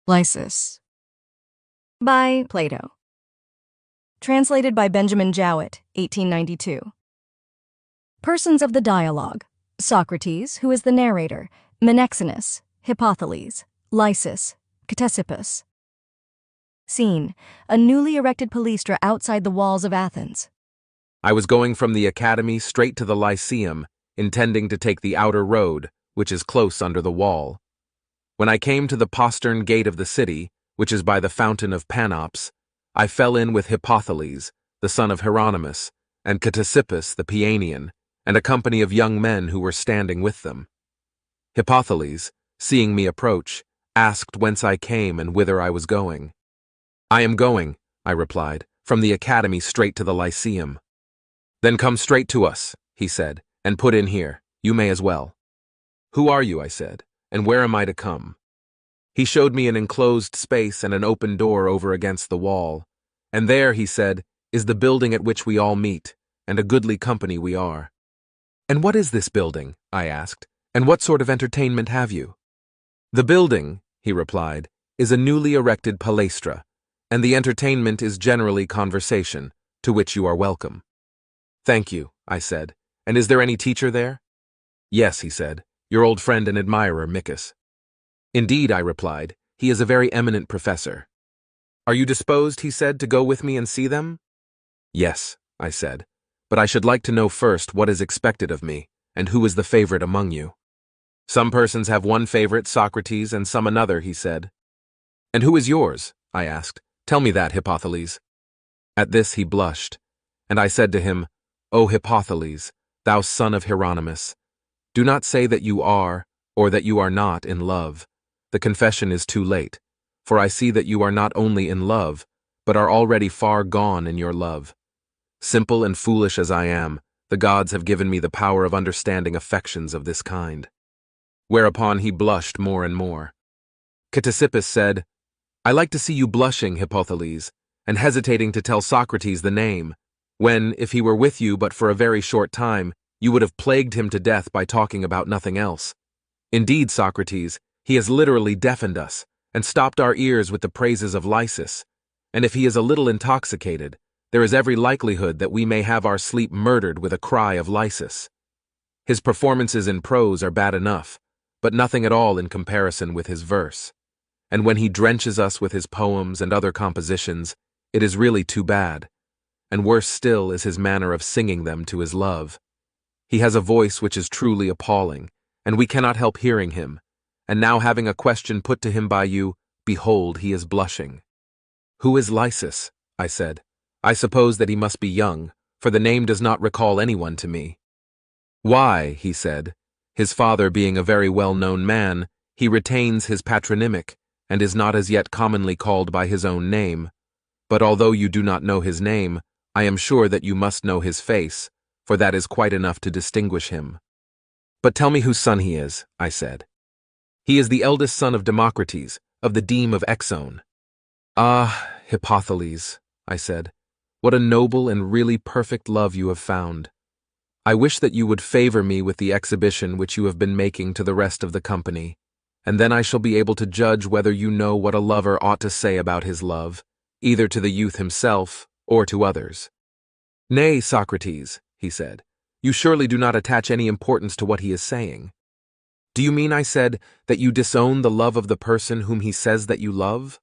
Lysis. By Plato. Translated by Benjamin Jowett, 1892. Persons of the dialogue: Socrates, who is the narrator, Menexenus, Hippothales, Lysis, Ctesippus. Scene: a newly erected palaestra outside the walls of Athens. I was going from the academy straight to the Lyceum, intending to take the outer road, which is close under the wall. When I came to the postern gate of the city, which is by the fountain of Panops, I fell in with Hippothales, the son of Hieronymus, and Ctesippus the Paeanian, and a company of young men who were standing with them. Hippothales, seeing me approach, asked whence I came and whither I was going. "I am going," I replied, "from the academy straight to the Lyceum." "Then come straight to us," he said, "and put in here. You may as well." "Who are you?" I said, "and where am I to come?" He showed me an enclosed space and an open door over against the wall. "And there," he said, "is the building at which we all meet, and a goodly company we are." "And what is this building?" I asked, "and what sort of entertainment have you?" "The building," he replied, "is a newly erected palaestra, and the entertainment is generally conversation, to which you are welcome." "Thank you," I said, "and is there any teacher there?" "Yes," he said, "your old friend and admirer, Micus." "Indeed," I replied, "he is a very eminent professor." "Are you disposed," he said, "to go with me and see them?" "Yes," I said, "but I should like to know first what is expected of me, and who is the favorite among you." "Some persons have one favorite, Socrates, and some another," he said. "And who is yours?" I asked. "Tell me that, Hippothales." At this he blushed, and I said to him, "O Hippothales, thou son of Hieronymus, do not say that you are, or that you are not, in love. The confession is too late, for I see that you are not only in love, but are already far gone in your love. Simple and foolish as I am, the gods have given me the power of understanding affections of this kind." Whereupon he blushed more and more. Ctesippus said, "I like to see you blushing, Hippothales, and hesitating to tell Socrates the name, when, if he were with you but for a very short time, you would have plagued him to death by talking about nothing else. Indeed, Socrates, he has literally deafened us, and stopped our ears with the praises of Lysis, and if he is a little intoxicated, there is every likelihood that we may have our sleep murdered with a cry of Lysis. His performances in prose are bad enough, but nothing at all in comparison with his verse, and when he drenches us with his poems and other compositions, it is really too bad, and worse still is his manner of singing them to his love. He has a voice which is truly appalling, and we cannot help hearing him, and now having a question put to him by you, behold, he is blushing." "Who is Lysis?" I said. "I suppose that he must be young, for the name does not recall anyone to me." "Why," he said, "his father being a very well-known man, he retains his patronymic, and is not as yet commonly called by his own name. But although you do not know his name, I am sure that you must know his face, for that is quite enough to distinguish him." "But tell me whose son he is," I said. "He is the eldest son of Democritus, of the deme of Exone." "Ah, Hippothales," I said, "what a noble and really perfect love you have found. I wish that you would favor me with the exhibition which you have been making to the rest of the company, and then I shall be able to judge whether you know what a lover ought to say about his love, either to the youth himself or to others." "Nay, Socrates," he said, "you surely do not attach any importance to what he is saying." "Do you mean," I said, "that you disown the love of the person whom he says that you love?"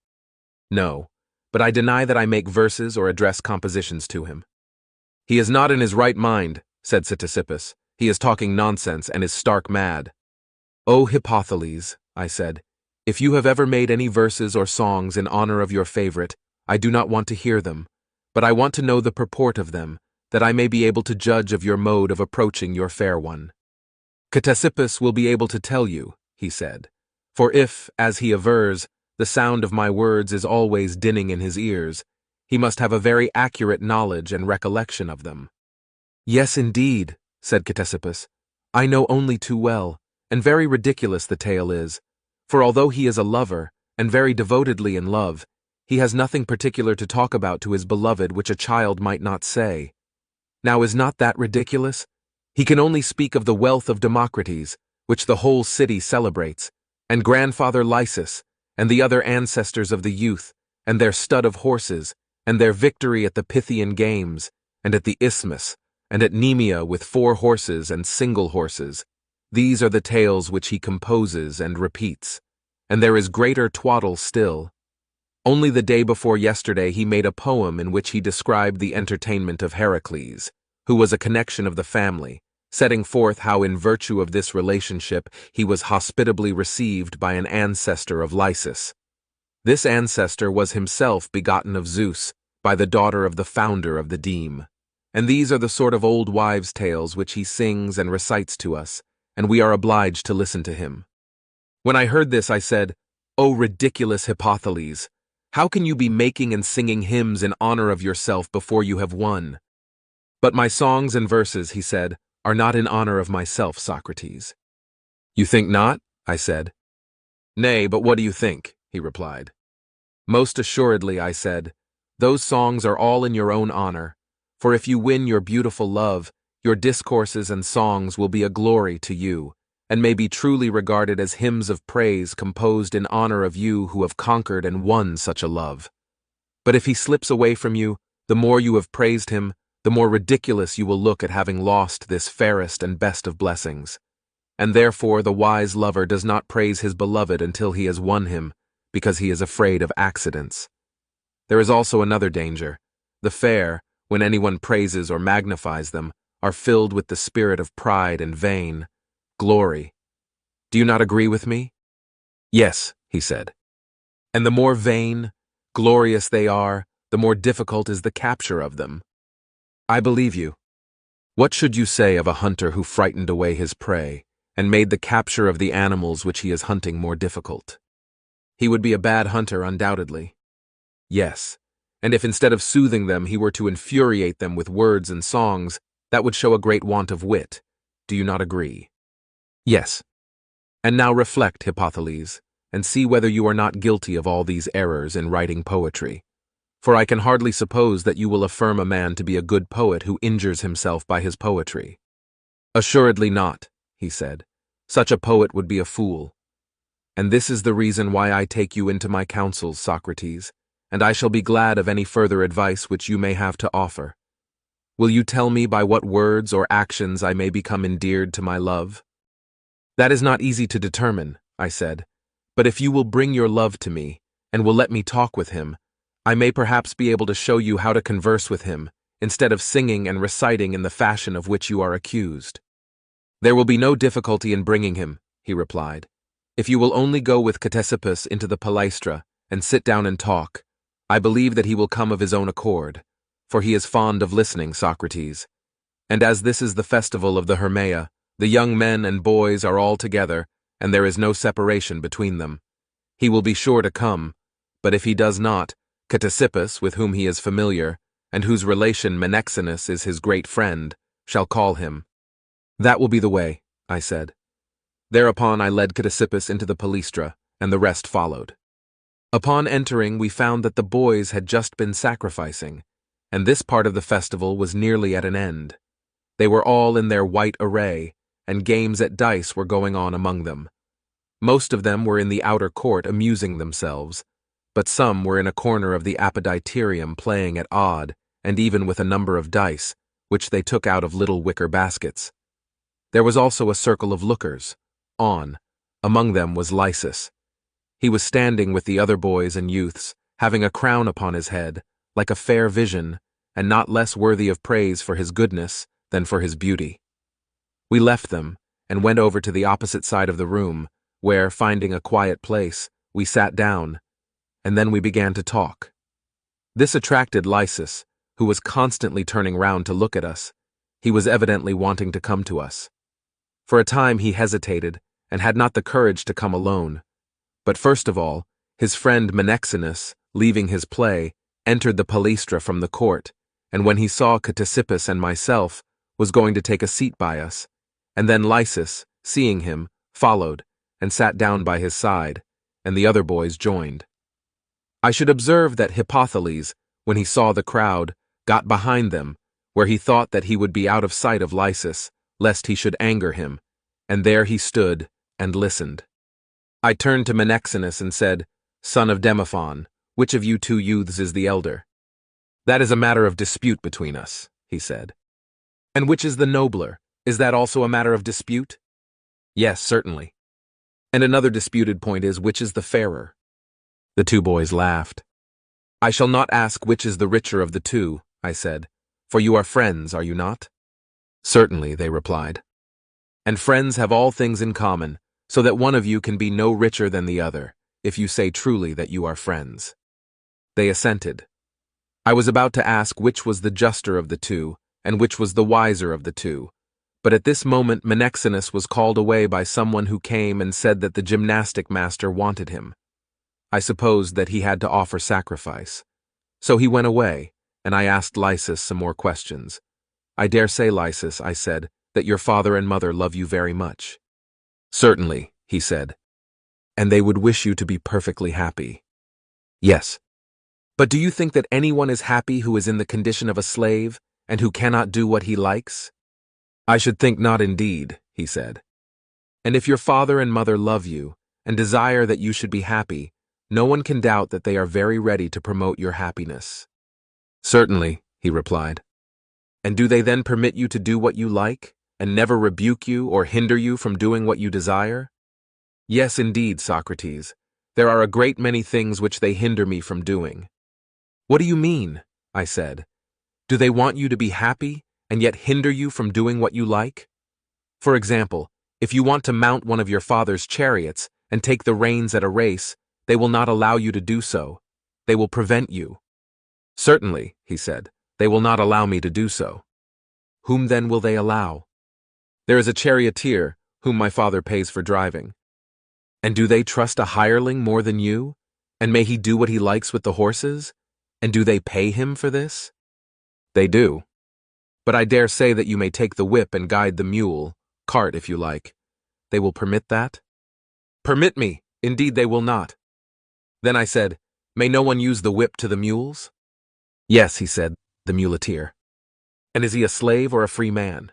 "No, but I deny that I make verses or address compositions to him." "He is not in his right mind," said Ctesippus. "He is talking nonsense and is stark mad." "O Hippothales," I said, "if you have ever made any verses or songs in honor of your favorite, I do not want to hear them, but I want to know the purport of them, that I may be able to judge of your mode of approaching your fair one." "Ctesippus will be able to tell you," he said, "for if, as he avers, the sound of my words is always dinning in his ears, he must have a very accurate knowledge and recollection of them." "Yes, indeed," said Ctesippus, "I know only too well, and very ridiculous the tale is, for although he is a lover, and very devotedly in love, he has nothing particular to talk about to his beloved which a child might not say. Now is not that ridiculous? He can only speak of the wealth of Democritus, which the whole city celebrates, and grandfather Lysis, and the other ancestors of the youth, and their stud of horses, and their victory at the Pythian Games, and at the Isthmus, and at Nemea with 4 horses and single horses. These are the tales which he composes and repeats. And there is greater twaddle still. Only the day before yesterday he made a poem in which he described the entertainment of Heracles, who was a connection of the family, setting forth how in virtue of this relationship he was hospitably received by an ancestor of Lysis. This ancestor was himself begotten of Zeus, by the daughter of the founder of the deme. And these are the sort of old wives' tales which he sings and recites to us, and we are obliged to listen to him. When I heard this, I said, "O ridiculous Hippothales, how can you be making and singing hymns in honor of yourself before you have won?" "But my songs and verses," he said, "are not in honor of myself, Socrates." "You think not?" I said. "Nay, but what do you think?" he replied. "Most assuredly," I said, "those songs are all in your own honor, for if you win your beautiful love, your discourses and songs will be a glory to you, and may be truly regarded as hymns of praise composed in honor of you who have conquered and won such a love. But if he slips away from you, the more you have praised him, the more ridiculous you will look at having lost this fairest and best of blessings. And therefore the wise lover does not praise his beloved until he has won him, because he is afraid of accidents. There is also another danger. The fair, when anyone praises or magnifies them, are filled with the spirit of pride and vain glory. Do you not agree with me?" "Yes," he said. "And the more vain, glorious they are, the more difficult is the capture of them." "I believe you. What should you say of a hunter who frightened away his prey, and made the capture of the animals which he is hunting more difficult?" "He would be a bad hunter, undoubtedly." "Yes, and if instead of soothing them he were to infuriate them with words and songs, that would show a great want of wit. Do you not agree?" "Yes. And now reflect, Hippothales, and see whether you are not guilty of all these errors in writing poetry. For I can hardly suppose that you will affirm a man to be a good poet who injures himself by his poetry." "Assuredly not," he said. "Such a poet would be a fool. And this is the reason why I take you into my counsels, Socrates, and I shall be glad of any further advice which you may have to offer. Will you tell me by what words or actions I may become endeared to my love?" "That is not easy to determine," I said, "but if you will bring your love to me, and will let me talk with him, I may perhaps be able to show you how to converse with him, instead of singing and reciting in the fashion of which you are accused." "There will be no difficulty in bringing him," he replied. "If you will only go with Ctesippus into the palaestra, and sit down and talk, I believe that he will come of his own accord, for he is fond of listening, Socrates. And as this is the festival of the Hermaea, the young men and boys are all together, and there is no separation between them. He will be sure to come, but if he does not, Ctesippus, with whom he is familiar, and whose relation Menexenus is his great friend, shall call him." "That will be the way," I said. Thereupon I led Ctesippus into the palaestra, and the rest followed. Upon entering, we found that the boys had just been sacrificing, and this part of the festival was nearly at an end. They were all in their white array, and games at dice were going on among them. Most of them were in the outer court amusing themselves, but some were in a corner of the apoditerium playing at odd, and even with a number of dice, which they took out of little wicker baskets. There was also a circle of lookers on. Among them was Lysis. He was standing with the other boys and youths, having a crown upon his head, like a fair vision, and not less worthy of praise for his goodness than for his beauty. We left them, and went over to the opposite side of the room, where, finding a quiet place, we sat down, and then we began to talk. This attracted Lysis, who was constantly turning round to look at us. He was evidently wanting to come to us. For a time he hesitated, and had not the courage to come alone. But first of all, his friend Menexenus, leaving his play, entered the palaestra from the court, and when he saw Ctesippus and myself, was going to take a seat by us, and then Lysis, seeing him, followed, and sat down by his side, and the other boys joined. I should observe that Hippothales, when he saw the crowd, got behind them, where he thought that he would be out of sight of Lysis, lest he should anger him, and there he stood and listened. I turned to Menexenus and said, son of Demophon, which of you two youths is the elder? That is a matter of dispute between us, he said. And which is the nobler? Is that also a matter of dispute? Yes, certainly. And another disputed point is, which is the fairer? The two boys laughed. I shall not ask which is the richer of the two, I said, for you are friends, are you not? Certainly, they replied. And friends have all things in common, so that one of you can be no richer than the other, if you say truly that you are friends. They assented. I was about to ask which was the juster of the two, and which was the wiser of the two, but at this moment Menexenus was called away by someone who came and said that the gymnastic master wanted him. I supposed that he had to offer sacrifice. So he went away, and I asked Lysis some more questions. I dare say, Lysis, I said, that your father and mother love you very much. Certainly, he said. And they would wish you to be perfectly happy. Yes. But do you think that anyone is happy who is in the condition of a slave, and who cannot do what he likes? I should think not indeed, he said. And if your father and mother love you, and desire that you should be happy, no one can doubt that they are very ready to promote your happiness. Certainly, he replied. And do they then permit you to do what you like, and never rebuke you or hinder you from doing what you desire? Yes, indeed, Socrates. There are a great many things which they hinder me from doing. What do you mean? I said. Do they want you to be happy, and yet hinder you from doing what you like? For example, if you want to mount one of your father's chariots and take the reins at a race, they will not allow you to do so. They will prevent you. Certainly, he said, they will not allow me to do so. Whom then will they allow? There is a charioteer, whom my father pays for driving. And do they trust a hireling more than you? And may he do what he likes with the horses? And do they pay him for this? They do. But I dare say that you may take the whip and guide the mule, cart if you like. They will permit that? Permit me! Indeed they will not. Then I said, may no one use the whip to the mules? Yes, he said, the muleteer. And is he a slave or a free man?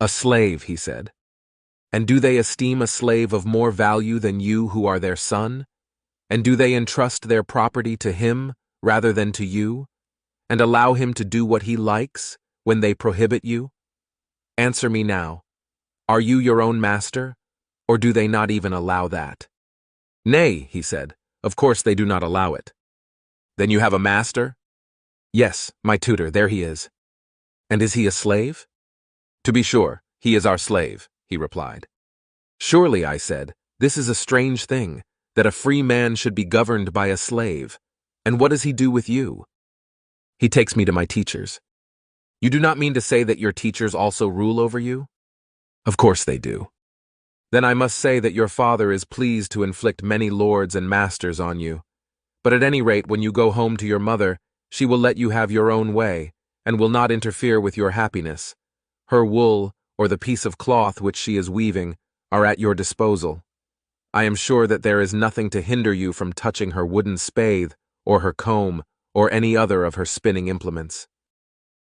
A slave, he said. And do they esteem a slave of more value than you who are their son? And do they entrust their property to him rather than to you, and allow him to do what he likes when they prohibit you? Answer me now. Are you your own master, or do they not even allow that? Nay, he said, of course they do not allow it. Then you have a master? Yes, my tutor, there he is. And is he a slave? To be sure, he is our slave, he replied. Surely, I said, this is a strange thing, that a free man should be governed by a slave. And what does he do with you? He takes me to my teachers. You do not mean to say that your teachers also rule over you? Of course they do. Then I must say that your father is pleased to inflict many lords and masters on you. But at any rate, when you go home to your mother, she will let you have your own way, and will not interfere with your happiness. Her wool, or the piece of cloth which she is weaving, are at your disposal. I am sure that there is nothing to hinder you from touching her wooden spathe, or her comb, or any other of her spinning implements.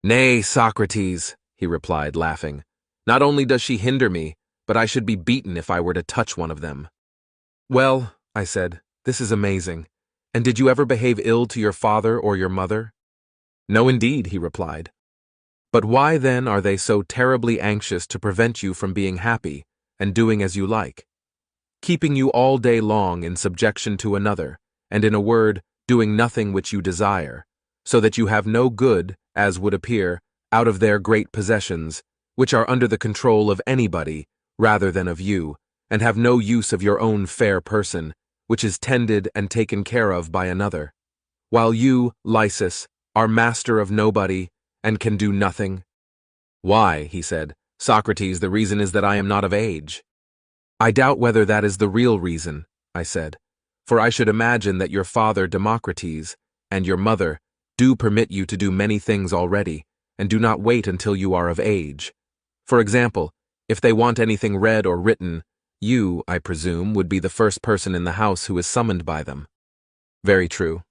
Nay, Socrates, he replied, laughing. Not only does she hinder me, but I should be beaten if I were to touch one of them. Well, I said, this is amazing. And did you ever behave ill to your father or your mother? No, indeed, he replied. But why then are they so terribly anxious to prevent you from being happy and doing as you like, keeping you all day long in subjection to another, and in a word, doing nothing which you desire, so that you have no good, as would appear, out of their great possessions, which are under the control of anybody rather than of you, and have no use of your own fair person, which is tended and taken care of by another, while you, Lysis, are master of nobody and can do nothing? Why, he said, Socrates, the reason is that I am not of age. I doubt whether that is the real reason, I said, for I should imagine that your father Democritus and your mother do permit you to do many things already, and do not wait until you are of age. For example, if they want anything read or written, you, I presume, would be the first person in the house who is summoned by them. Very true.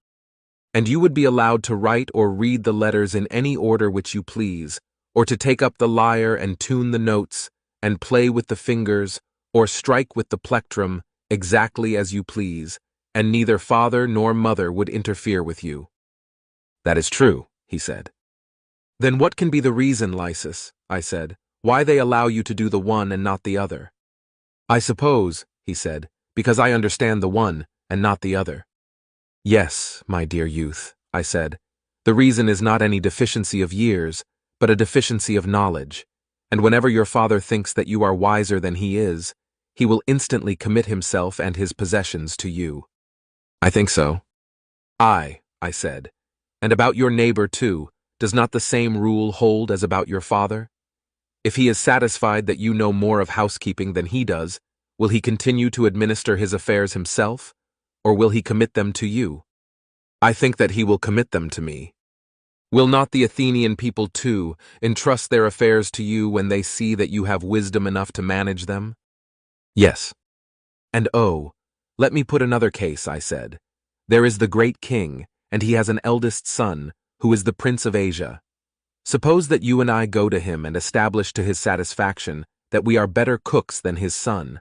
And you would be allowed to write or read the letters in any order which you please, or to take up the lyre and tune the notes, and play with the fingers, or strike with the plectrum, exactly as you please, and neither father nor mother would interfere with you. That is true, he said. Then what can be the reason, Lysis, I said, why they allow you to do the one and not the other? I suppose, he said, because I understand the one and not the other. Yes, my dear youth, I said, the reason is not any deficiency of years, but a deficiency of knowledge, and whenever your father thinks that you are wiser than he is, he will instantly commit himself and his possessions to you. I think so. I said, and about your neighbor too, does not the same rule hold as about your father? If he is satisfied that you know more of housekeeping than he does, will he continue to administer his affairs himself, or will he commit them to you? I think that he will commit them to me. Will not the Athenian people too entrust their affairs to you when they see that you have wisdom enough to manage them? Yes. And oh, let me put another case, I said. There is the great king, and he has an eldest son, who is the prince of Asia. Suppose that you and I go to him and establish to his satisfaction that we are better cooks than his son.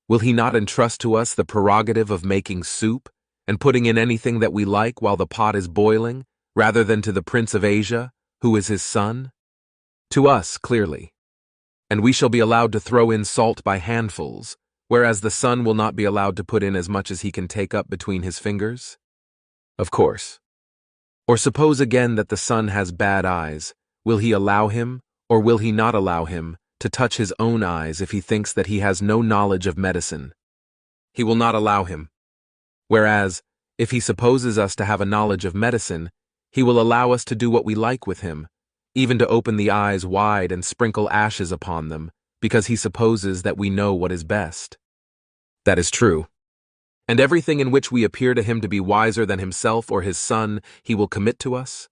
Will he not entrust to us the prerogative of making soup and putting in anything that we like while the pot is boiling, rather than to the prince of Asia, who is his son? To us, clearly. And we shall be allowed to throw in salt by handfuls, whereas the son will not be allowed to put in as much as he can take up between his fingers? Of course. Or suppose again that the son has bad eyes. Will he allow him, or will he not allow him, to touch his own eyes if he thinks that he has no knowledge of medicine? He will not allow him. Whereas, if he supposes us to have a knowledge of medicine, he will allow us to do what we like with him, even to open the eyes wide and sprinkle ashes upon them, because he supposes that we know what is best. That is true. And everything in which we appear to him to be wiser than himself or his son, he will commit to us?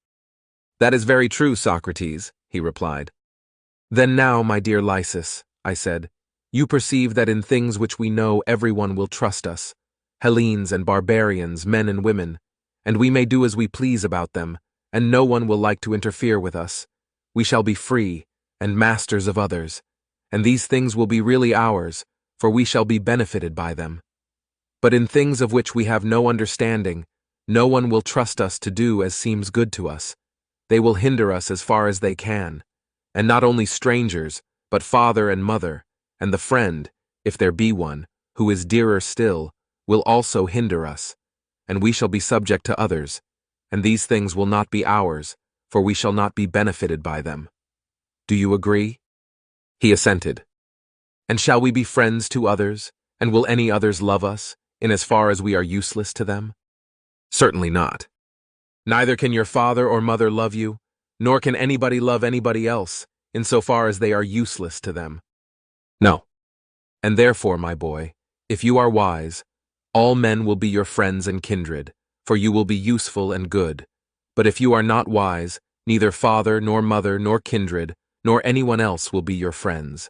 That is very true, Socrates, he replied. Then now, my dear Lysis, I said, you perceive that in things which we know everyone will trust us, Hellenes and barbarians, men and women, and we may do as we please about them, and no one will like to interfere with us. We shall be free, and masters of others, and these things will be really ours, for we shall be benefited by them. But in things of which we have no understanding, no one will trust us to do as seems good to us. They will hinder us as far as they can, and not only strangers, but father and mother, and the friend, if there be one, who is dearer still, will also hinder us, and we shall be subject to others, and these things will not be ours, for we shall not be benefited by them. Do you agree? He assented. And shall we be friends to others, and will any others love us, in as far as we are useless to them? Certainly not. Neither can your father or mother love you, nor can anybody love anybody else, insofar as they are useless to them. No. And therefore, my boy, if you are wise, all men will be your friends and kindred, for you will be useful and good. But if you are not wise, neither father nor mother nor kindred, nor anyone else will be your friends.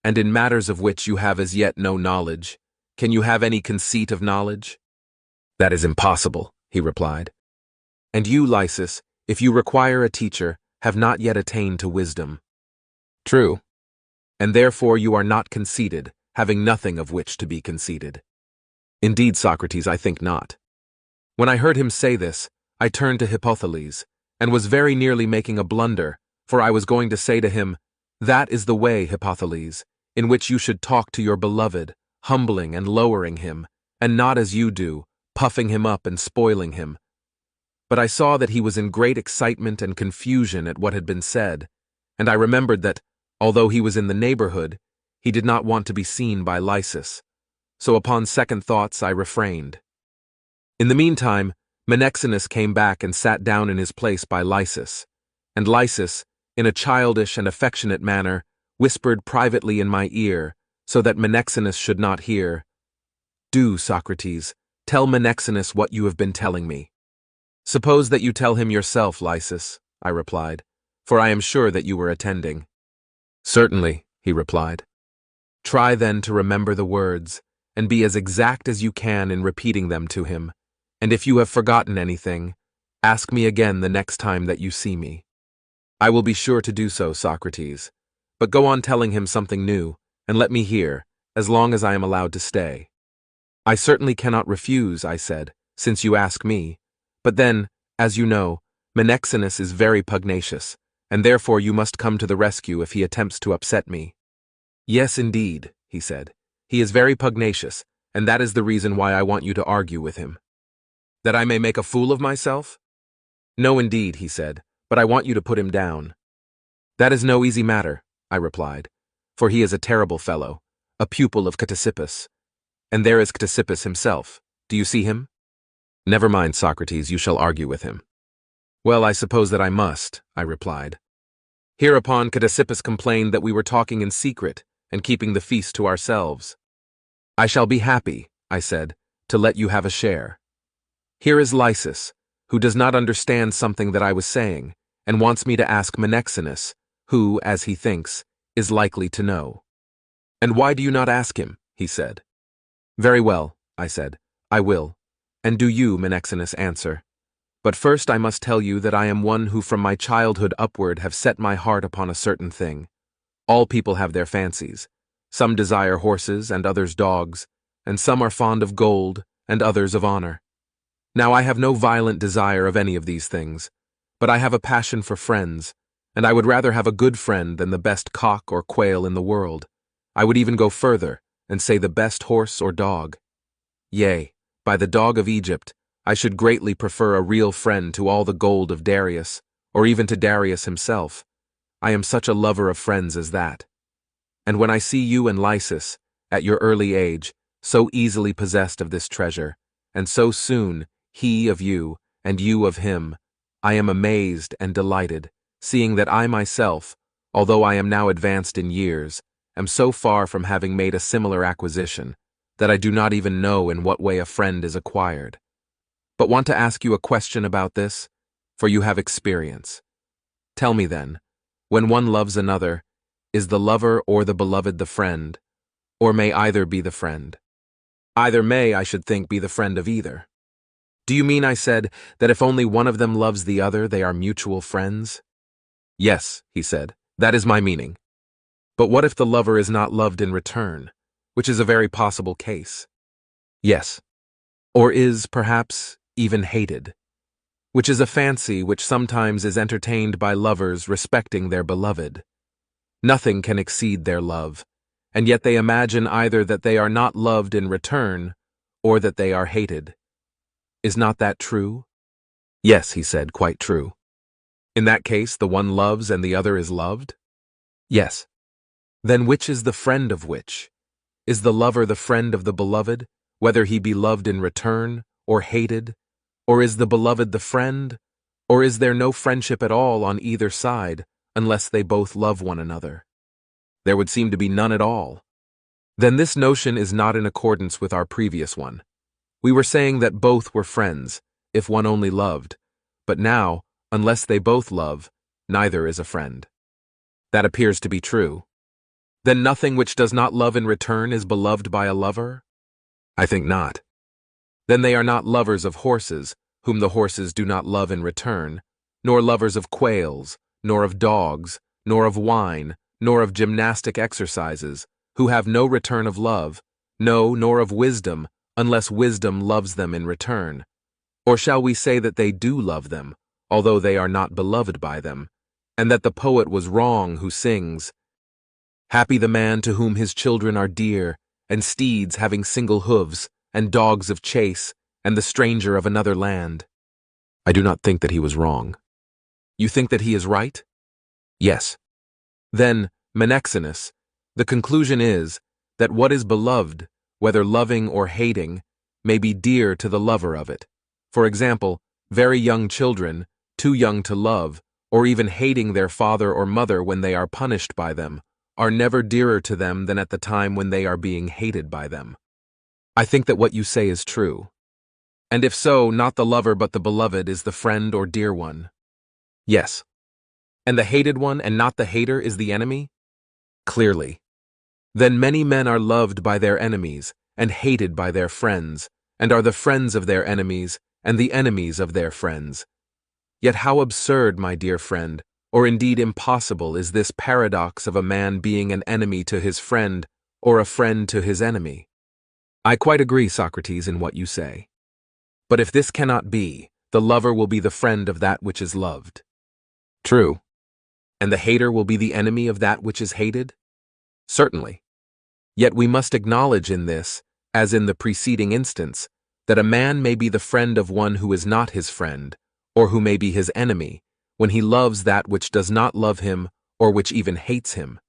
And in matters of which you have as yet no knowledge, can you have any conceit of knowledge? That is impossible, he replied. And you, Lysis, if you require a teacher, have not yet attained to wisdom. True. And therefore you are not conceited, having nothing of which to be conceited. Indeed, Socrates, I think not. When I heard him say this, I turned to Hippotholes, and was very nearly making a blunder, for I was going to say to him, that is the way, Hippotholes, in which you should talk to your beloved, humbling and lowering him, and not as you do, puffing him up and spoiling him. But I saw that he was in great excitement and confusion at what had been said, and I remembered that, although he was in the neighborhood, he did not want to be seen by Lysis. So upon second thoughts I refrained. In the meantime, Menexenus came back and sat down in his place by Lysis, and Lysis, in a childish and affectionate manner, whispered privately in my ear, so that Menexenus should not hear, Do, Socrates, tell Menexenus what you have been telling me. Suppose that you tell him yourself, Lysis, I replied, for I am sure that you were attending. Certainly, he replied. Try then to remember the words, and be as exact as you can in repeating them to him, and if you have forgotten anything, ask me again the next time that you see me. I will be sure to do so, Socrates, but go on telling him something new, and let me hear, as long as I am allowed to stay. I certainly cannot refuse, I said, since you ask me. But then, as you know, Menexenus is very pugnacious, and therefore you must come to the rescue if he attempts to upset me. Yes, indeed, he said. He is very pugnacious, and that is the reason why I want you to argue with him. That I may make a fool of myself? No, indeed, he said, but I want you to put him down. That is no easy matter, I replied, for he is a terrible fellow, a pupil of Ctesippus. And there is Ctesippus himself. Do you see him? Never mind, Socrates, you shall argue with him. Well, I suppose that I must, I replied. Hereupon Ctesippus complained that we were talking in secret and keeping the feast to ourselves. I shall be happy, I said, to let you have a share. Here is Lysis, who does not understand something that I was saying, and wants me to ask Menexenus, who, as he thinks, is likely to know. And why do you not ask him? He said. Very well, I said, I will. And do you, Menexenus, answer. But first I must tell you that I am one who from my childhood upward have set my heart upon a certain thing. All people have their fancies. Some desire horses and others dogs, and some are fond of gold and others of honor. Now I have no violent desire of any of these things, but I have a passion for friends, and I would rather have a good friend than the best cock or quail in the world. I would even go further, and say the best horse or dog. Yea, by the dog of Egypt, I should greatly prefer a real friend to all the gold of Darius, or even to Darius himself. I am such a lover of friends as that. And when I see you and Lysis, at your early age, so easily possessed of this treasure, and so soon, he of you, and you of him, I am amazed and delighted, seeing that I myself, although I am now advanced in years, am so far from having made a similar acquisition, that I do not even know in what way a friend is acquired. But want to ask you a question about this, for you have experience. Tell me then, when one loves another, is the lover or the beloved the friend, or may either be the friend? Either may, I should think, be the friend of either. Do you mean, I said, that if only one of them loves the other, they are mutual friends? Yes, he said, that is my meaning. But what if the lover is not loved in return, which is a very possible case? Yes. Or is, perhaps, even hated, which is a fancy which sometimes is entertained by lovers respecting their beloved. Nothing can exceed their love, and yet they imagine either that they are not loved in return, or that they are hated. Is not that true? Yes, he said, quite true. In that case, the one loves and the other is loved? Yes. Then which is the friend of which? Is the lover the friend of the beloved, whether he be loved in return, or hated? Or is the beloved the friend? Or is there no friendship at all on either side, unless they both love one another? There would seem to be none at all. Then this notion is not in accordance with our previous one. We were saying that both were friends, if one only loved, but now, unless they both love, neither is a friend. That appears to be true. Then nothing which does not love in return is beloved by a lover? I think not. Then they are not lovers of horses, whom the horses do not love in return, nor lovers of quails, nor of dogs, nor of wine, nor of gymnastic exercises, who have no return of love, no, nor of wisdom, unless wisdom loves them in return. Or shall we say that they do love them, although they are not beloved by them, and that the poet was wrong who sings, "Happy the man to whom his children are dear, and steeds having single hooves, and dogs of chase, and the stranger of another land." I do not think that he was wrong. You think that he is right? Yes. Then, Menexenus, the conclusion is that what is beloved, whether loving or hating, may be dear to the lover of it. For example, very young children, too young to love, or even hating their father or mother when they are punished by them, are never dearer to them than at the time when they are being hated by them. I think that what you say is true. And if so, not the lover but the beloved is the friend or dear one. Yes. And the hated one and not the hater is the enemy? Clearly. Then many men are loved by their enemies, and hated by their friends, and are the friends of their enemies, and the enemies of their friends. Yet how absurd, my dear friend, or indeed impossible, is this paradox of a man being an enemy to his friend, or a friend to his enemy. I quite agree, Socrates, in what you say. But if this cannot be, the lover will be the friend of that which is loved. True. And the hater will be the enemy of that which is hated? Certainly. Yet we must acknowledge in this, as in the preceding instance, that a man may be the friend of one who is not his friend, or who may be his enemy, when he loves that which does not love him, or which even hates him.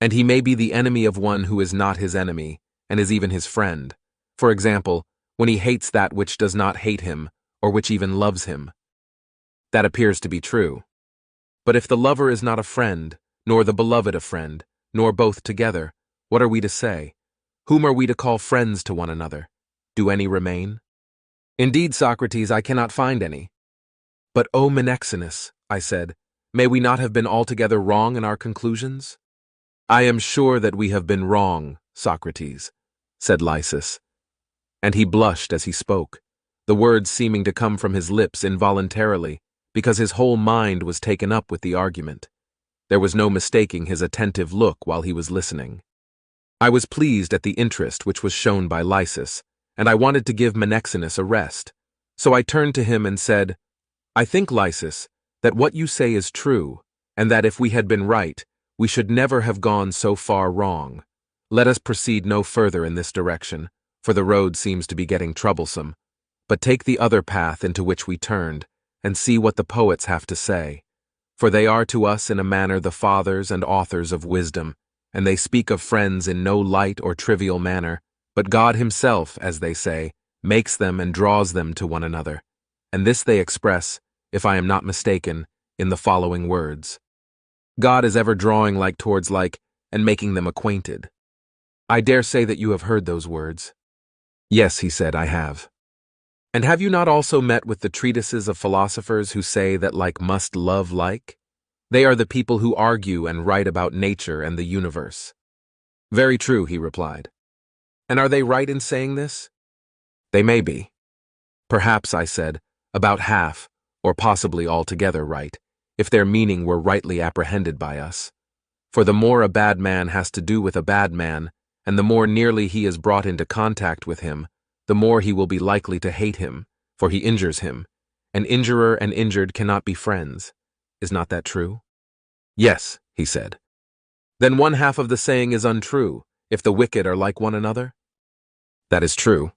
And he may be the enemy of one who is not his enemy, and is even his friend. For example, when he hates that which does not hate him, or which even loves him. That appears to be true. But if the lover is not a friend, nor the beloved a friend, nor both together, what are we to say? Whom are we to call friends to one another? Do any remain? Indeed, Socrates, I cannot find any. But, O Menexenus, I said, may we not have been altogether wrong in our conclusions? I am sure that we have been wrong, Socrates, said Lysis. And he blushed as he spoke, the words seeming to come from his lips involuntarily, because his whole mind was taken up with the argument. There was no mistaking his attentive look while he was listening. I was pleased at the interest which was shown by Lysis, and I wanted to give Menexenus a rest. So I turned to him and said, I think, Lysis, that what you say is true, and that if we had been right, we should never have gone so far wrong. Let us proceed no further in this direction, for the road seems to be getting troublesome, but take the other path into which we turned, and see what the poets have to say. For they are to us in a manner the fathers and authors of wisdom, and they speak of friends in no light or trivial manner, but God himself, as they say, makes them and draws them to one another. And this they express, if I am not mistaken, in the following words. God is ever drawing like towards like, and making them acquainted. I dare say that you have heard those words. Yes, he said, I have. And have you not also met with the treatises of philosophers who say that like must love like? They are the people who argue and write about nature and the universe. Very true, he replied. And are they right in saying this? They may be. Perhaps, I said, about half, or possibly altogether right, if their meaning were rightly apprehended by us. For the more a bad man has to do with a bad man, and the more nearly he is brought into contact with him, the more he will be likely to hate him, for he injures him. An injurer and injured cannot be friends. Is not that true? Yes, he said. Then one half of the saying is untrue, if the wicked are like one another? That is true.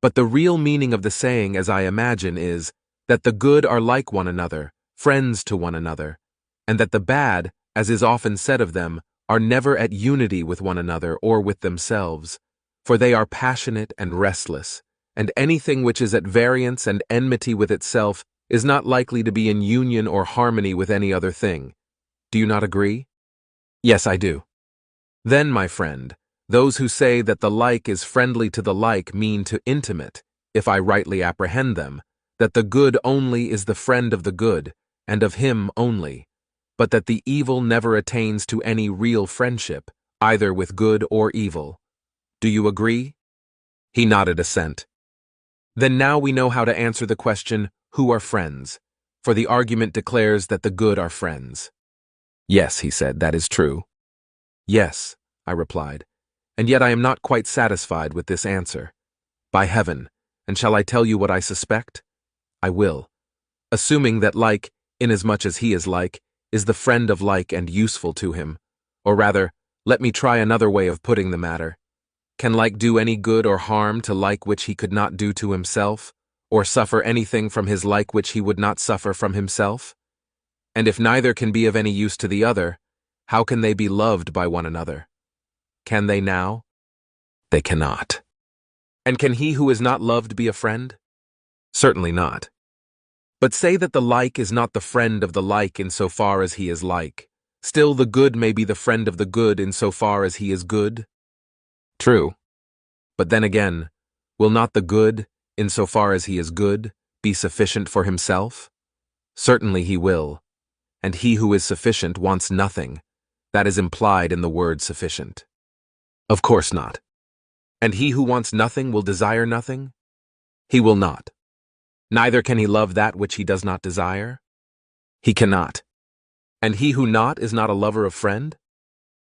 But the real meaning of the saying, as I imagine, is that the good are like one another, friends to one another, and that the bad, as is often said of them, are never at unity with one another or with themselves, for they are passionate and restless, and anything which is at variance and enmity with itself is not likely to be in union or harmony with any other thing. Do you not agree? Yes, I do. Then, my friend, those who say that the like is friendly to the like mean to intimate, if I rightly apprehend them, that the good only is the friend of the good, and of him only, but that the evil never attains to any real friendship, either with good or evil. Do you agree? He nodded assent. Then now we know how to answer the question, who are friends? For the argument declares that the good are friends. Yes, he said, that is true. Yes, I replied, and yet I am not quite satisfied with this answer. By heaven, and shall I tell you what I suspect? I will. Assuming that like, inasmuch as he is like, is the friend of like and useful to him, or rather, let me try another way of putting the matter. Can like do any good or harm to like which he could not do to himself, or suffer anything from his like which he would not suffer from himself? And if neither can be of any use to the other, how can they be loved by one another? Can they now? They cannot. And can he who is not loved be a friend? Certainly not. But say that the like is not the friend of the like in so far as he is like. Still the good may be the friend of the good in so far as he is good? True. But then again, will not the good, in so far as he is good, be sufficient for himself? Certainly he will. And he who is sufficient wants nothing. That is implied in the word sufficient. Of course not. And he who wants nothing will desire nothing? He will not. Neither can he love that which he does not desire? He cannot. And he who not is not a lover of friend?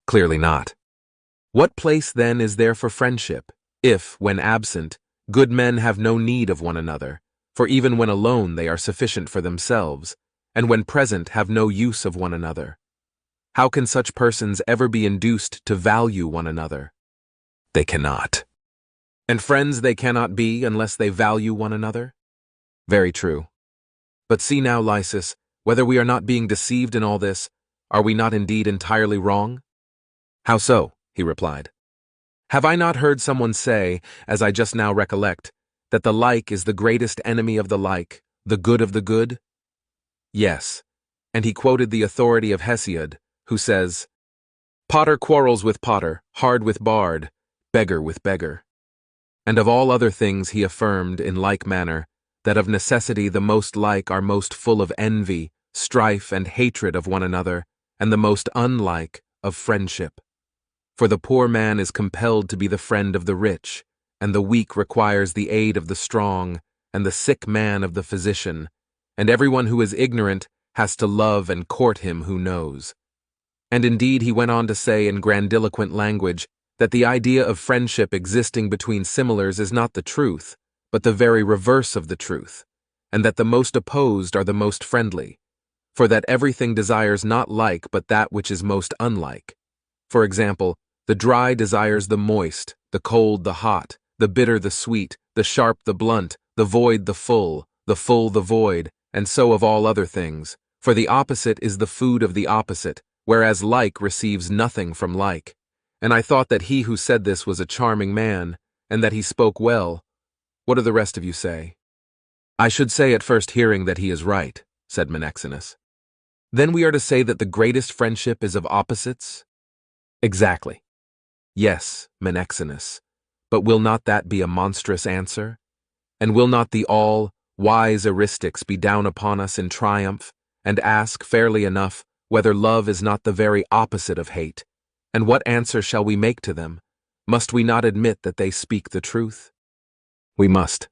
Clearly not. What place then is there for friendship, If, when absent, good men have no need of one another, for even when alone they are sufficient for themselves, and when present have no use of one another. How can such persons ever be induced to value one another? They cannot. And friends they cannot be unless they value one another? Very true. But see now, Lysis, whether we are not being deceived in all this, are we not indeed entirely wrong? How so? He replied. Have I not heard someone say, as I just now recollect, that the like is the greatest enemy of the like, the good of the good? Yes, and he quoted the authority of Hesiod, who says, Potter quarrels with potter, hard with bard, beggar with beggar. And of all other things he affirmed, in like manner, that of necessity the most like are most full of envy, strife, and hatred of one another, and the most unlike of friendship. For the poor man is compelled to be the friend of the rich, and the weak requires the aid of the strong, and the sick man of the physician, and everyone who is ignorant has to love and court him who knows. And indeed he went on to say in grandiloquent language that the idea of friendship existing between similars is not the truth, but the very reverse of the truth, and that the most opposed are the most friendly, for that everything desires not like but that which is most unlike. For example, the dry desires the moist, the cold the hot, the bitter the sweet, the sharp the blunt, the void the full the void, and so of all other things, for the opposite is the food of the opposite, whereas like receives nothing from like. And I thought that he who said this was a charming man, and that he spoke well. What do the rest of you say? I should say at first hearing that he is right, said Menexenus. Then we are to say that the greatest friendship is of opposites? Exactly. Yes, Menexenus, but will not that be a monstrous answer? And will not the all-wise eristics be down upon us in triumph, and ask, fairly enough, whether love is not the very opposite of hate? And what answer shall we make to them? Must we not admit that they speak the truth? We must.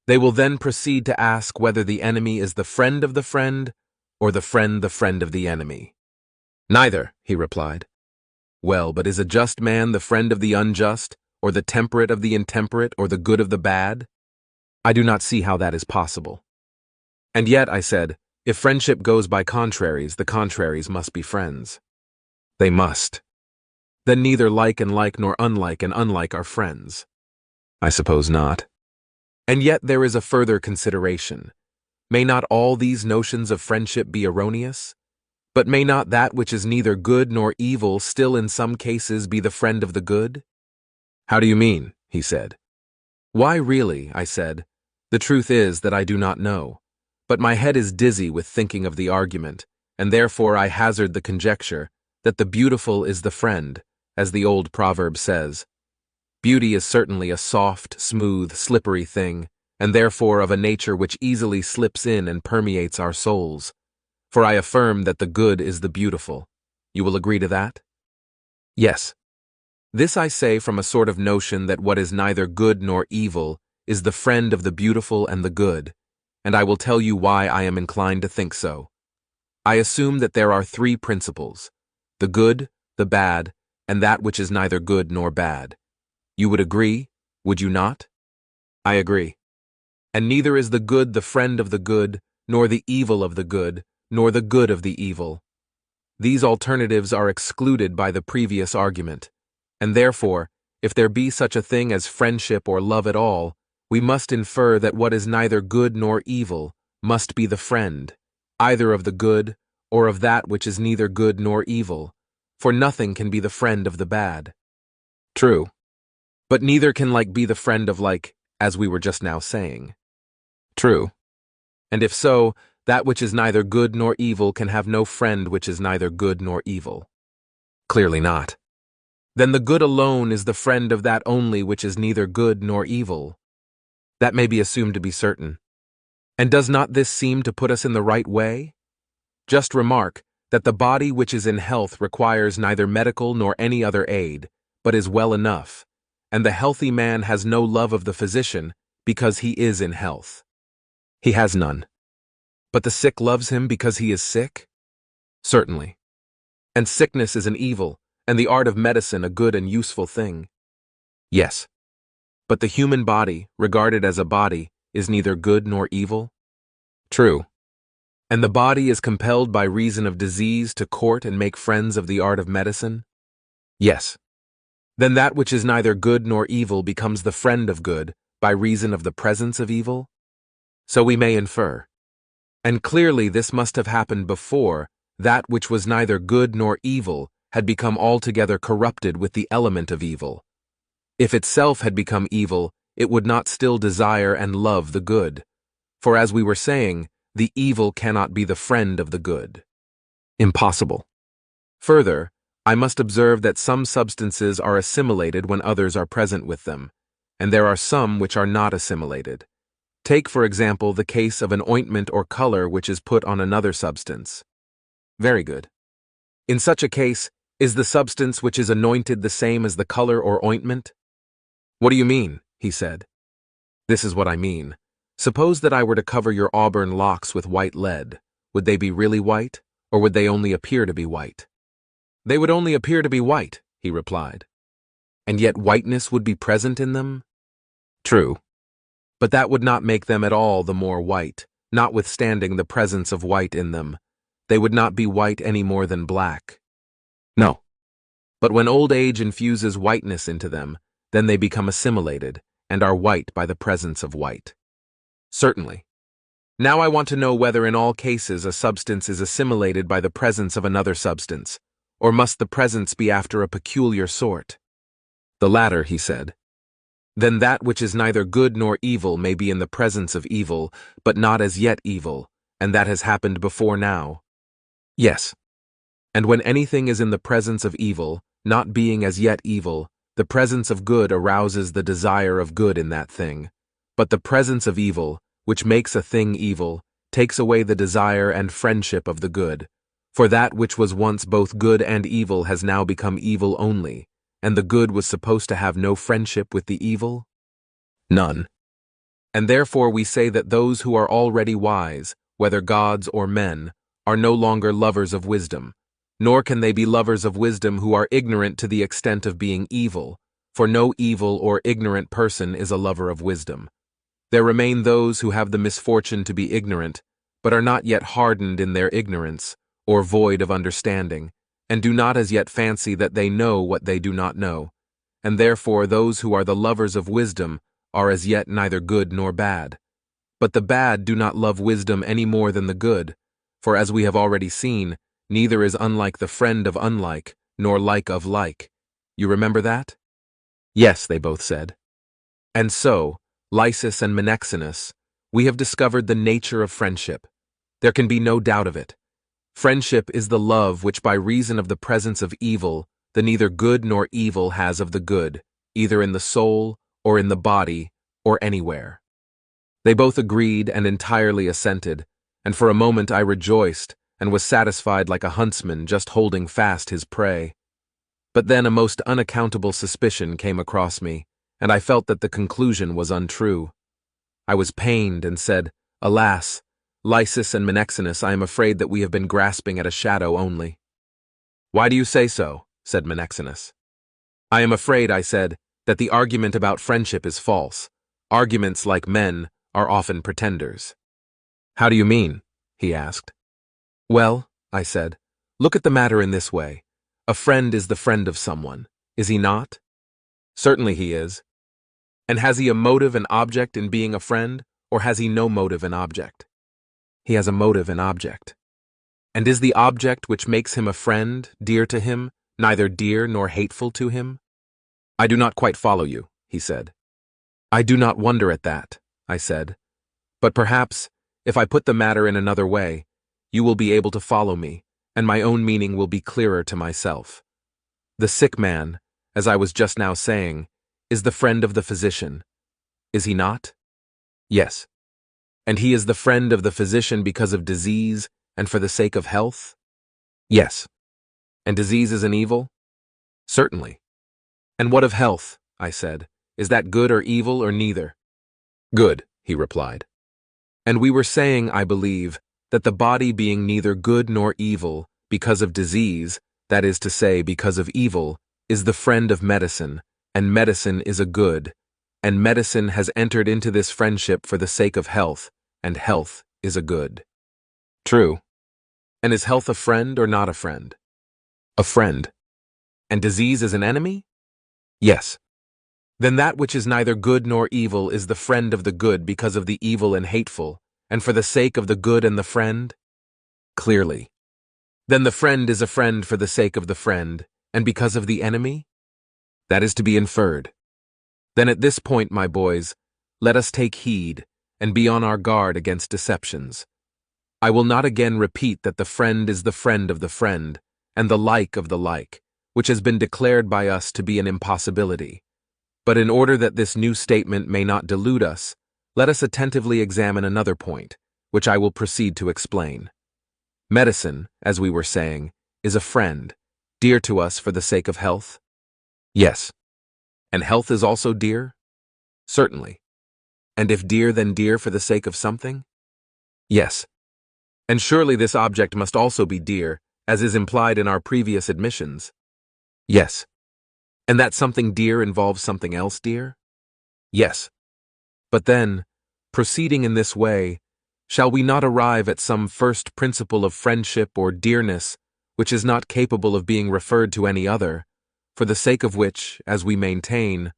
They will then proceed to ask whether the enemy is the friend of the friend, or the friend of the enemy. Neither, he replied. Well, but is a just man the friend of the unjust, or the temperate of the intemperate, or the good of the bad? I do not see how that is possible. And yet, I said, if friendship goes by contraries, the contraries must be friends. They must. Then neither like and unlike are friends. I suppose not. And yet there is a further consideration. May not all these notions of friendship be erroneous? But may not that which is neither good nor evil still in some cases be the friend of the good? How do you mean? He said. Why really, I said. The truth is that I do not know. But my head is dizzy with thinking of the argument, and therefore I hazard the conjecture that the beautiful is the friend, as the old proverb says. Beauty is certainly a soft, smooth, slippery thing, and therefore of a nature which easily slips in and permeates our souls. For I affirm that the good is the beautiful. You will agree to that? Yes. This I say from a sort of notion that what is neither good nor evil is the friend of the beautiful and the good, and I will tell you why I am inclined to think so. I assume that there are three principles: the good, the bad, and that which is neither good nor bad. You would agree, would you not? I agree. And neither is the good the friend of the good, nor the evil of the good, nor the good of the evil. These alternatives are excluded by the previous argument, and therefore, if there be such a thing as friendship or love at all, we must infer that what is neither good nor evil must be the friend, either of the good or of that which is neither good nor evil, for nothing can be the friend of the bad. True. But neither can like be the friend of like, as we were just now saying. True. And if so, that which is neither good nor evil can have no friend which is neither good nor evil. Clearly not. Then the good alone is the friend of that only which is neither good nor evil. That may be assumed to be certain. And does not this seem to put us in the right way? Just remark that the body which is in health requires neither medical nor any other aid, but is well enough, and the healthy man has no love of the physician because he is in health. He has none. But the sick loves him because he is sick? Certainly. And sickness is an evil, and the art of medicine a good and useful thing? Yes. But the human body, regarded as a body, is neither good nor evil? True. And the body is compelled by reason of disease to court and make friends of the art of medicine? Yes. Then that which is neither good nor evil becomes the friend of good by reason of the presence of evil? So we may infer. And clearly this must have happened before that which was neither good nor evil had become altogether corrupted with the element of evil. If itself had become evil, it would not still desire and love the good. For as we were saying, the evil cannot be the friend of the good. Impossible. Further, I must observe that some substances are assimilated when others are present with them, and there are some which are not assimilated. Take, for example, the case of an ointment or color which is put on another substance. Very good. In such a case, is the substance which is anointed the same as the color or ointment? What do you mean? He said. This is what I mean. Suppose that I were to cover your auburn locks with white lead. Would they be really white, or would they only appear to be white? They would only appear to be white, he replied. And yet whiteness would be present in them? True. But that would not make them at all the more white, notwithstanding the presence of white in them. They would not be white any more than black. No. But when old age infuses whiteness into them, then they become assimilated, and are white by the presence of white. Certainly. Now I want to know whether in all cases a substance is assimilated by the presence of another substance, or must the presence be after a peculiar sort? The latter, he said. Then that which is neither good nor evil may be in the presence of evil, but not as yet evil, and that has happened before now. Yes. And when anything is in the presence of evil, not being as yet evil, the presence of good arouses the desire of good in that thing. But the presence of evil, which makes a thing evil, takes away the desire and friendship of the good. For that which was once both good and evil has now become evil only, and the good was supposed to have no friendship with the evil? None. And therefore we say that those who are already wise, whether gods or men, are no longer lovers of wisdom, nor can they be lovers of wisdom who are ignorant to the extent of being evil, for no evil or ignorant person is a lover of wisdom. There remain those who have the misfortune to be ignorant, but are not yet hardened in their ignorance, or void of understanding, and do not as yet fancy that they know what they do not know, and therefore those who are the lovers of wisdom are as yet neither good nor bad. But the bad do not love wisdom any more than the good, for as we have already seen, neither is unlike the friend of unlike, nor like of like. You remember that? Yes, they both said. And so, Lysis and Menexenus, we have discovered the nature of friendship. There can be no doubt of it. Friendship is the love which by reason of the presence of evil, the neither good nor evil has of the good, either in the soul, or in the body, or anywhere. They both agreed and entirely assented, and for a moment I rejoiced, and was satisfied like a huntsman just holding fast his prey. But then a most unaccountable suspicion came across me, and I felt that the conclusion was untrue. I was pained and said, Alas, Lysis and Menexenus, I am afraid that we have been grasping at a shadow only. Why do you say so? Said Menexenus. I am afraid, I said, that the argument about friendship is false. Arguments, like men, are often pretenders. How do you mean? He asked. Well, I said, look at the matter in this way. A friend is the friend of someone, is he not? Certainly he is. And has he a motive and object in being a friend, or has he no motive and object? He has a motive and object. And is the object which makes him a friend dear to him, neither dear nor hateful to him? I do not quite follow you, he said. I do not wonder at that, I said. But perhaps, if I put the matter in another way, you will be able to follow me, and my own meaning will be clearer to myself. The sick man, as I was just now saying, is the friend of the physician. Is he not? Yes. And he is the friend of the physician because of disease and for the sake of health? Yes. And disease is an evil? Certainly. And what of health? I said. Is that good or evil or neither? Good, he replied. And we were saying, I believe, that the body being neither good nor evil because of disease, that is to say, because of evil, is the friend of medicine, and medicine is a good, and medicine has entered into this friendship for the sake of health, and health is a good. True. And is health a friend or not a friend? A friend. And disease is an enemy? Yes. Then that which is neither good nor evil is the friend of the good because of the evil and hateful, and for the sake of the good and the friend? Clearly. Then the friend is a friend for the sake of the friend, and because of the enemy? That is to be inferred. Then at this point, my boys, let us take heed and be on our guard against deceptions. I will not again repeat that the friend is the friend of the friend, and the like of the like, which has been declared by us to be an impossibility. But in order that this new statement may not delude us, let us attentively examine another point, which I will proceed to explain. Medicine, as we were saying, is a friend, dear to us for the sake of health? Yes. And health is also dear? Certainly. And if dear, then dear for the sake of something? Yes. And surely this object must also be dear, as is implied in our previous admissions? Yes. And that something dear involves something else dear? Yes. But then, proceeding in this way, shall we not arrive at some first principle of friendship or dearness which is not capable of being referred to any other, for the sake of which, as we maintain,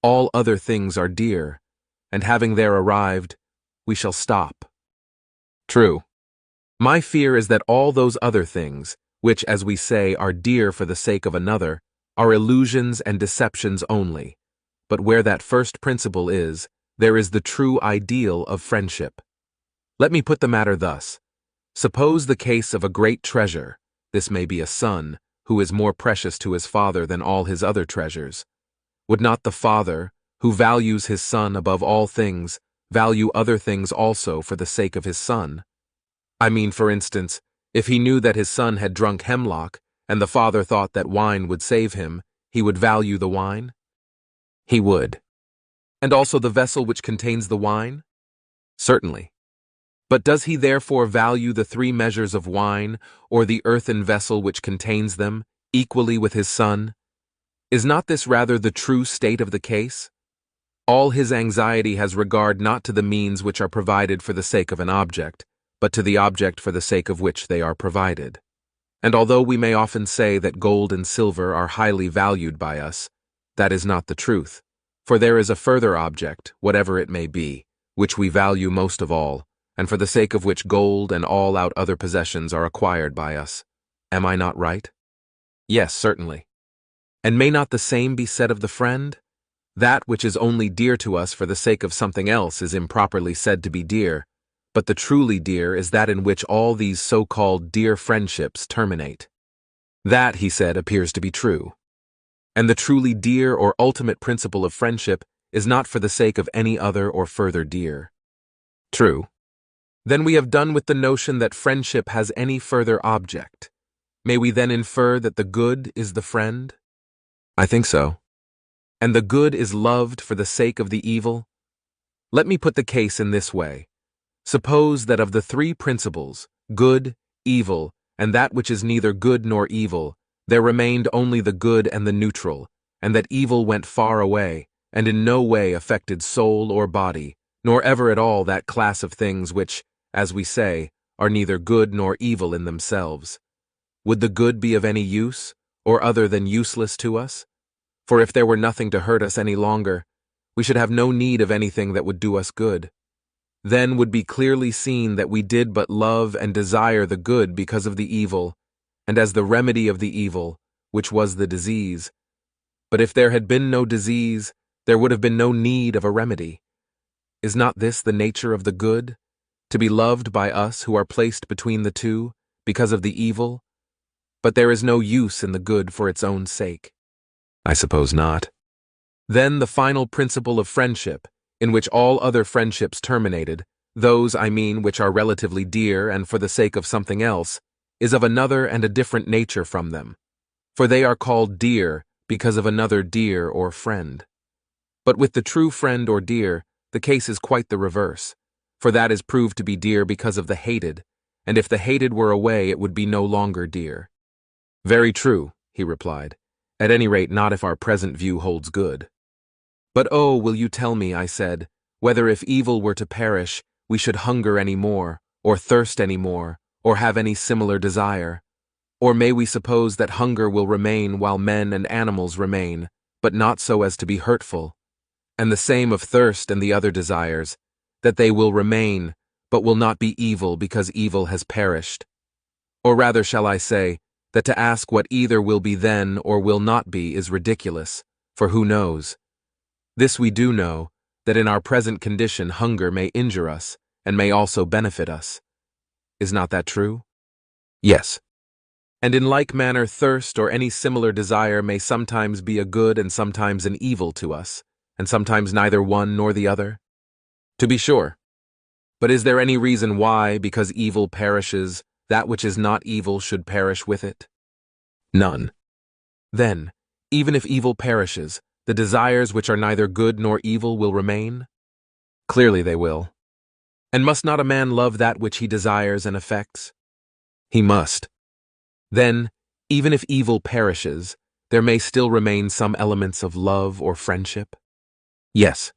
all other things are dear, and having there arrived, we shall stop? True. My fear is that all those other things, which, as we say, are dear for the sake of another, are illusions and deceptions only, but where that first principle is, there is the true ideal of friendship. Let me put the matter thus. Suppose the case of a great treasure, this may be a son, who is more precious to his father than all his other treasures. Would not the father, who values his son above all things, value other things also for the sake of his son? I mean, for instance, if he knew that his son had drunk hemlock, and the father thought that wine would save him, he would value the wine? He would. And also the vessel which contains the wine? Certainly. But does he therefore value the 3 measures of wine, or the earthen vessel which contains them, equally with his son? Is not this rather the true state of the case? All his anxiety has regard not to the means which are provided for the sake of an object, but to the object for the sake of which they are provided. And although we may often say that gold and silver are highly valued by us, that is not the truth, for there is a further object, whatever it may be, which we value most of all, and for the sake of which gold and all out other possessions are acquired by us. Am I not right? Yes, certainly. And may not the same be said of the friend? That which is only dear to us for the sake of something else is improperly said to be dear, but the truly dear is that in which all these so-called dear friendships terminate. That, he said, appears to be true. And the truly dear or ultimate principle of friendship is not for the sake of any other or further dear. True. Then we have done with the notion that friendship has any further object. May we then infer that the good is the friend? I think so. And the good is loved for the sake of the evil? Let me put the case in this way. Suppose that of the 3 principles, good, evil, and that which is neither good nor evil, there remained only the good and the neutral, and that evil went far away, and in no way affected soul or body, nor ever at all that class of things which, as we say, are neither good nor evil in themselves. Would the good be of any use, or other than useless to us? For if there were nothing to hurt us any longer, we should have no need of anything that would do us good. Then would be clearly seen that we did but love and desire the good because of the evil, and as the remedy of the evil, which was the disease. But if there had been no disease, there would have been no need of a remedy. Is not this the nature of the good, to be loved by us who are placed between the two, because of the evil? But there is no use in the good for its own sake. I suppose not. Then the final principle of friendship, in which all other friendships terminated, those, I mean, which are relatively dear and for the sake of something else, is of another and a different nature from them, for they are called dear because of another dear or friend. But with the true friend or dear, the case is quite the reverse, for that is proved to be dear because of the hated, and if the hated were away it would be no longer dear. Very true, he replied, at any rate not if our present view holds good. But oh, will you tell me, I said, whether if evil were to perish, we should hunger any more, or thirst any more, or have any similar desire? Or may we suppose that hunger will remain while men and animals remain, but not so as to be hurtful? And the same of thirst and the other desires, that they will remain, but will not be evil because evil has perished? Or rather shall I say, that to ask what either will be then or will not be is ridiculous, for who knows? This we do know, that in our present condition hunger may injure us, and may also benefit us. Is not that true? Yes. And in like manner thirst or any similar desire may sometimes be a good and sometimes an evil to us, and sometimes neither one nor the other? To be sure. But is there any reason why, because evil perishes, that which is not evil should perish with it? None. Then, even if evil perishes, the desires which are neither good nor evil will remain? Clearly they will. And must not a man love that which he desires and affects? He must. Then, even if evil perishes, there may still remain some elements of love or friendship? Yes.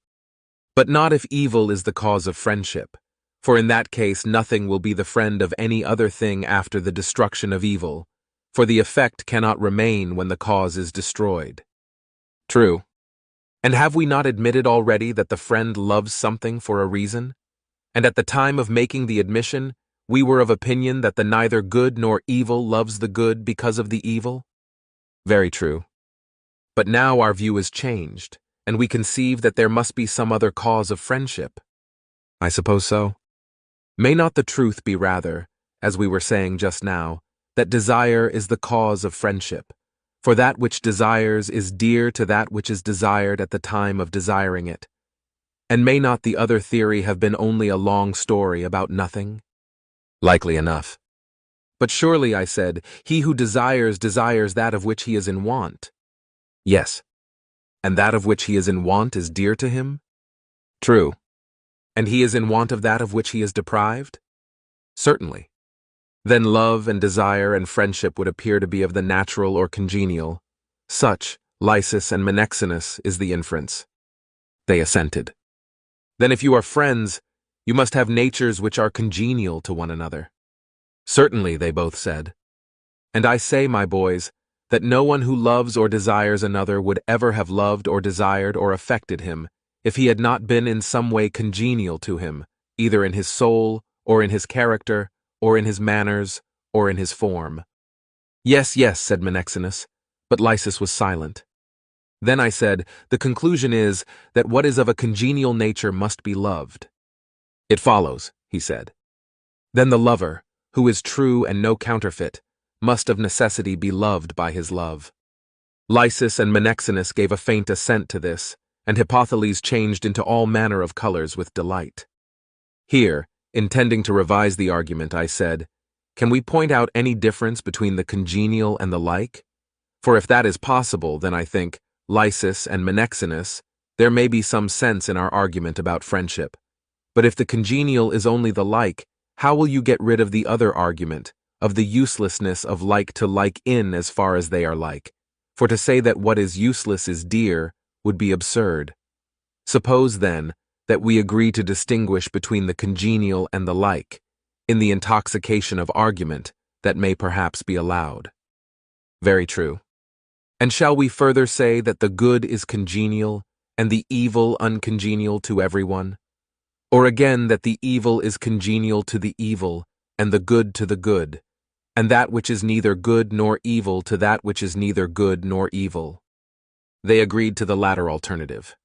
But not if evil is the cause of friendship, for in that case nothing will be the friend of any other thing after the destruction of evil, for the effect cannot remain when the cause is destroyed. True. And have we not admitted already that the friend loves something for a reason? And at the time of making the admission, we were of opinion that the neither good nor evil loves the good because of the evil? Very true. But now our view is changed, and we conceive that there must be some other cause of friendship. I suppose so. May not the truth be rather, as we were saying just now, that desire is the cause of friendship, for that which desires is dear to that which is desired at the time of desiring it? And may not the other theory have been only a long story about nothing? Likely enough. But surely, I said, he who desires that of which he is in want. Yes. And that of which he is in want is dear to him? True. And he is in want of that of which he is deprived? Certainly. Then love and desire and friendship would appear to be of the natural or congenial. Such, Lysis and Menexenus, is the inference. They assented. Then if you are friends, you must have natures which are congenial to one another. Certainly, they both said. And I say, my boys, that no one who loves or desires another would ever have loved or desired or affected him if he had not been in some way congenial to him, either in his soul, or in his character, or in his manners, or in his form. Yes, yes, said Menexenus, but Lysis was silent. Then I said, the conclusion is that what is of a congenial nature must be loved. It follows, he said. Then the lover, who is true and no counterfeit, must of necessity be loved by his love. Lysis and Menexenus gave a faint assent to this, and Hippothales changed into all manner of colors with delight. Here, intending to revise the argument, I said, can we point out any difference between the congenial and the like? For if that is possible, then I think, Lysis and Menexenus, there may be some sense in our argument about friendship. But if the congenial is only the like, how will you get rid of the other argument, of the uselessness of like to like in as far as they are like? For to say that what is useless is dear would be absurd. Suppose, then, that we agree to distinguish between the congenial and the like, in the intoxication of argument that may perhaps be allowed. Very true. And shall we further say that the good is congenial, and the evil uncongenial to everyone? Or again that the evil is congenial to the evil, and the good to the good, and that which is neither good nor evil to that which is neither good nor evil? They agreed to the latter alternative.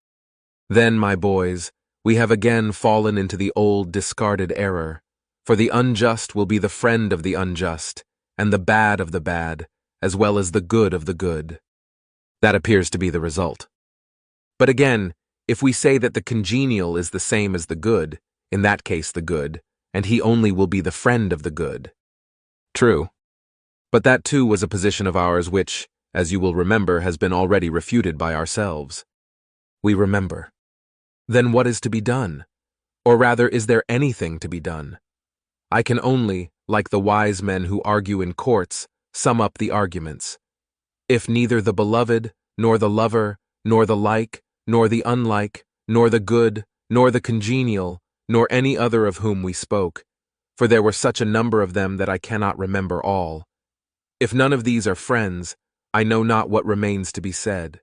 Then, my boys, we have again fallen into the old discarded error, for the unjust will be the friend of the unjust, and the bad of the bad, as well as the good of the good. That appears to be the result. But again, if we say that the congenial is the same as the good, in that case the good, and he only will be the friend of the good. True. But that too was a position of ours which, as you will remember, has been already refuted by ourselves. We remember. Then what is to be done? Or rather, is there anything to be done? I can only, like the wise men who argue in courts, sum up the arguments. If neither the beloved, nor the lover, nor the like, nor the unlike, nor the good, nor the congenial, nor any other of whom we spoke, for there were such a number of them that I cannot remember all. If none of these are friends, I know not what remains to be said.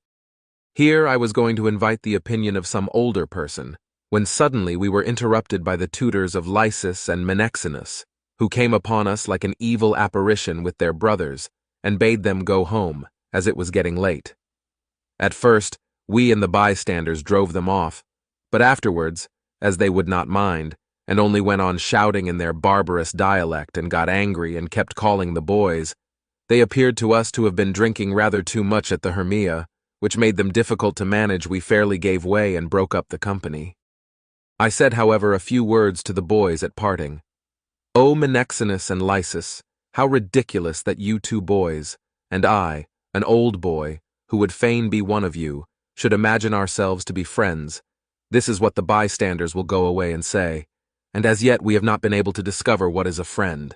Here I was going to invite the opinion of some older person, when suddenly we were interrupted by the tutors of Lysis and Menexenus, who came upon us like an evil apparition with their brothers, and bade them go home, as it was getting late. At first, we and the bystanders drove them off, but afterwards, as they would not mind, and only went on shouting in their barbarous dialect and got angry and kept calling the boys, they appeared to us to have been drinking rather too much at the Hermia, which made them difficult to manage. We fairly gave way and broke up the company. I said, however, a few words to the boys at parting. O Menexenus and Lysis, how ridiculous that you two boys, and I, an old boy, who would fain be one of you, should imagine ourselves to be friends. This is what the bystanders will go away and say, and as yet we have not been able to discover what is a friend.